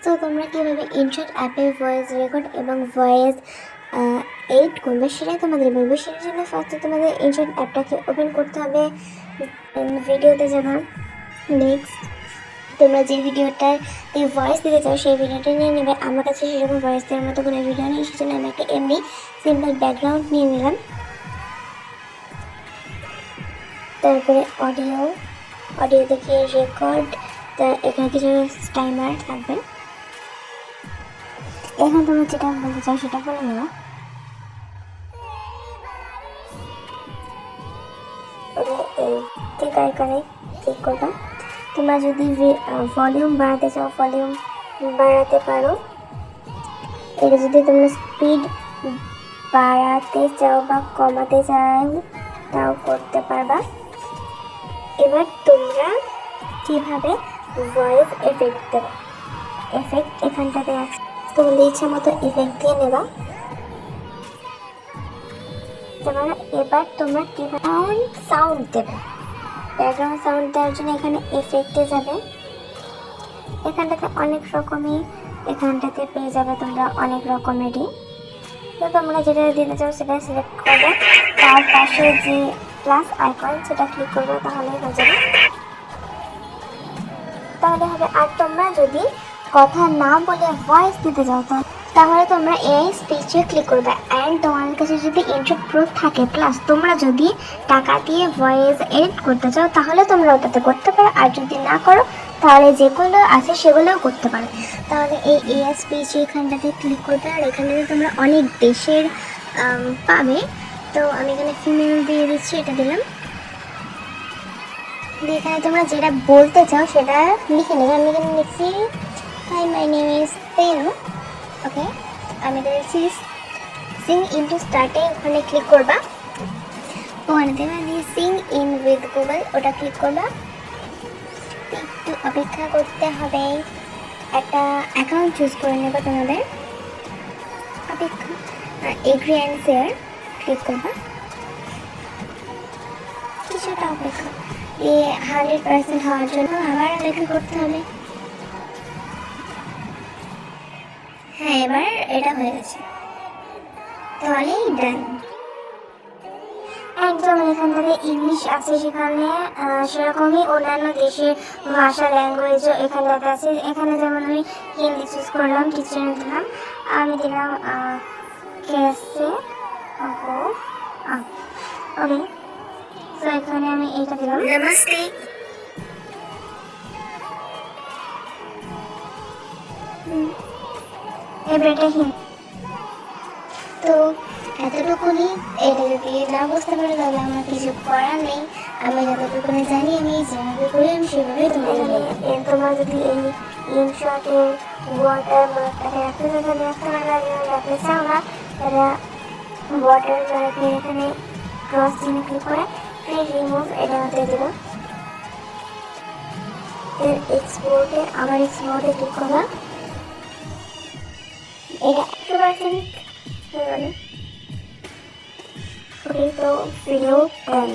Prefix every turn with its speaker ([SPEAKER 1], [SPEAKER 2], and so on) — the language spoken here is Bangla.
[SPEAKER 1] তো তোমরা কীভাবে ইনশট অ্যাপে ভয়েস রেকর্ড এবং ভয়েস এডিট করবে সেটাই তোমাদের বলবো। সেটার জন্য ফার্স্টে তোমাদের ইনশট অ্যাপটাকে ওপেন করতে হবে, ভিডিওতে যাবা, নেক্সট তোমরা যে ভিডিওটার ভয়েস দিতে চাও সেই ভিডিওটা নিয়ে নেবে। আমার কাছে সেরকম ভয়েস দেওয়ার মতো কোনো ভিডিও নেই, সেজন্য আমি একটা এমনি সিম্পল ব্যাকগ্রাউন্ড নিয়ে নিলাম। তারপরে অডিও দেখে রেকর্ড, তা এখানে কিছু টাইমার থাকবে। এখন তোমরা যেটা বলতে চাও সেটা বলে নেওয়া। ঠিক আইকনে ক্লিক করবা। তোমরা যদি ভলিউম বাড়াতে চাও ভলিউম বাড়াতে পারো। এটা যদি তোমরা স্পিড বাড়াতে চাও বা কমাতে চাও তাও করতে পারবা। এবার তোমরা কিভাবে ভয়েস এফেক্ট দেবে, এফেক্ট এখানটাতে আছে, তোমাদের ইচ্ছা মতো এফেক্ট দিয়ে নেবা। এবার তোমরা কিভাবে সাউন্ড দেবে, ব্যাকগ্রাউন্ড সাউন্ড দেওয়ার জন্য এখানে এফেক্টে যাবে। এখানটাতে অনেক রকমই এখানটাতে পেয়ে যাবে তোমরা অনেক রকমেরই। তো তোমরা যেটা দিতে চাও সেটা সিলেক্ট করবে, তার পাশে যে প্লাস আইকন সেটা ক্লিক করবে, তাহলেই হয়ে যাবে, তাহলে হবে। আর তোমরা যদি কথা না বলে ভয়েস দিতে চাও তাহলে তোমরা এই স্পিচে ক্লিক করবে। অ্যান্ড তোমাদের কাছে যদি ইনশট প্রো থাকে প্লাস তোমরা যদি টাকা দিয়ে ভয়েস এডিট করতে চাও তাহলে তোমরা ওটাতে করতে পারো, আর যদি না করো তাহলে যেগুলো আছে সেগুলোও করতে পারো। তাহলে এই এআই স্পিচ এখানটাতে ক্লিক করবে, আর এখানটাতে তোমরা অনেক দেশের পাবে। তো আমি এখানে ফিমেল দিয়ে দিচ্ছি, এটা দিলাম। এখানে তোমরা যেটা বলতে চাও সেটা লিখে নেবে। আমি এখানে লিখছি হাই মাই নেম ইজ পেনু, ওকে। আমি এখানে লিখছি সিং ইনটু স্টার্টে, ওখানে ক্লিক করবা। ওখানে দেবে সিং ইন উইথ গুগল, ওটা ক্লিক করবা। একটু অপেক্ষা করতে হবে, একটা অ্যাকাউন্ট চুজ করে নেবে তোমাদের। অপেক্ষা, এগ্রি অ্যান্ড শেয়ার ক্লিক করবা। কিছুটা অপেক্ষা, 100% হওয়ার জন্য আবার অপেক্ষা করতে হবে। হ্যাঁ, এবার এটা হয়ে গেছে, তাহলেই ডান। একদম এখান থেকে ইংলিশ আছে, সেখানে সেরকমই অন্যান্য দেশের ভাষা ল্যাঙ্গুয়েজও এখানটাতে আছে। এখানে যেমন আমি হিন্দি চুজ করলাম, টিচার দিলাম, আমি দিলাম কেসে ওকে। তো এখানে আমি এইটা দিলাম নমস্তে। এবার এটা হিন্দি। তো এতটুকুনি, এটা যদি না বুঝতে পারো তাহলে আমার কিছু করার নেই। আমি যতটুকুনি জানি আমি যেভাবে করি আমি সেভাবে তোমরা যদি এই ইনশটের ওয়াটার মার্কটাকে রাখতে চাও না, তারা ওয়াটার মার্কের এখানে ক্রস চিহ্নে ক্লিক করে প্লিজ রিমুভ এটা হতে দেব। এর এক্সপোর্টে আবার এক্সপোর্টে ক্লিক করবা। এটা 100% হয়ে গেল। ওকে, তো ভিডিও ডান।